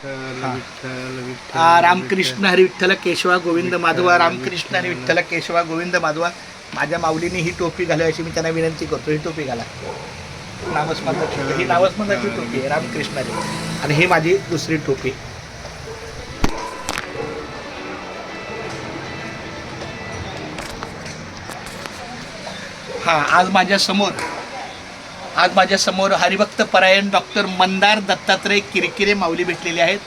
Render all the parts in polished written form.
हा. विठ्ठल विठ्ठल रामकृष्ण हरी विठ्ठल केशवा गोविंद माधवा, रामकृष्ण हरी विठ्ठल केशवा गोविंद माधवा. माझ्या माऊलीने ही टोपी घालावी अशी मी त्यांना विनंती करतो. ही टोपी घाला, नामस्मरणाची, ही नामस्मरणाची टोपी आहे रामकृष्ण हरी. आणि ही माझी दुसरी टोपी. हा, आज माझ्या समोर हरिभक्त परायण डॉक्टर मंदार दत्तात्रय किरकिरे माऊली भेटलेले आहेत.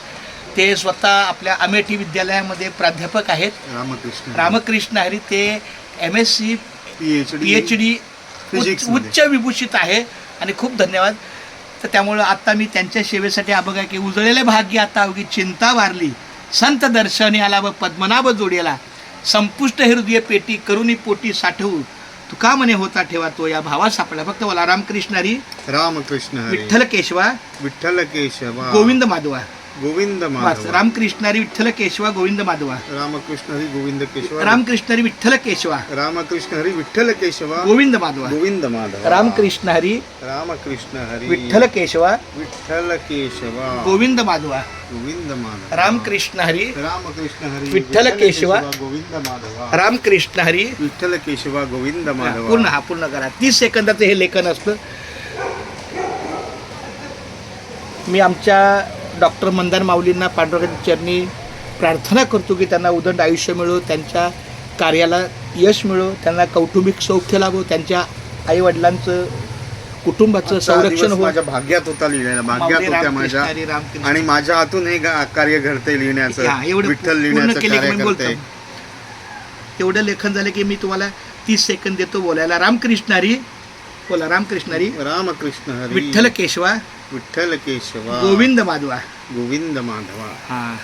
ते स्वतः आपल्या अमेठी विद्यालयामध्ये प्राध्यापक आहेत. रामकृष्ण हरी ते MSc PhD उच्च विभूषित आहे आणि खूप धन्यवाद. तर त्यामुळं आता मी त्यांच्या सेवेसाठी बघा की उजळलेले भाग्य आता अवघी चिंता वारली, संत दर्शनी आला व पद्मनाभ जोडेला, संपुष्ट हृदय पेटी करुणी पोटी साठवू, तुका म्हणे होता ठेवा तो या भावा सापडला. फक्त बोला रामकृष्ण हरी विठ्ठल केशवा गोविंद माधवा. रामकृष्ण हरी विठ्ठल केशवा गोविंद माधवा. रामकृष्ण हरी गोविंद केशवा. रामकृष्ण हरी विठ्ठल केशवा. रामकृष्ण हरी विठ्ठल केशवा गोविंद माधवा. गोविंद माधव. रामकृष्ण हरी विठ्ठल केशवा गोविंद माधवा. गोविंद माधव. रामकृष्ण हरी विठ्ठल केशवा गोविंद माधव. रामकृष्ण हरी विठ्ठल केशवा गोविंद माधव. पूर्ण करा. 30 सेकंदाचं हे लेखन असतं. मी आमच्या डॉक्टर मंदार माऊलींना पांडुरंगाच्या चरणी प्रार्थना करतो की त्यांना उदंड आयुष्य मिळो, त्यांच्या कार्याला यश मिळो, त्यांना कौटुंबिक सौख्य लाभो, त्यांच्या आईवडिलांचं कुटुंबाचं संरक्षण हो. माझ्या भाग्यात होता लिहिलेला, भाग्यात होत्या माझ्या, आणि माझ्या हातून हे कार्य घडते लिहिण्याचं, विठ्ठल लिहिण्याचं कार्य करते. एवढं लेखन झालं की मी तुम्हाला 30 सेकंद देतो बोलायला. रामकृष्ण हरी बोला. रामकृष्ण हरी विठ्ठल केशवा विठ्ठल केशवा गोविंद माधवा. गोविंद माधवा. हा.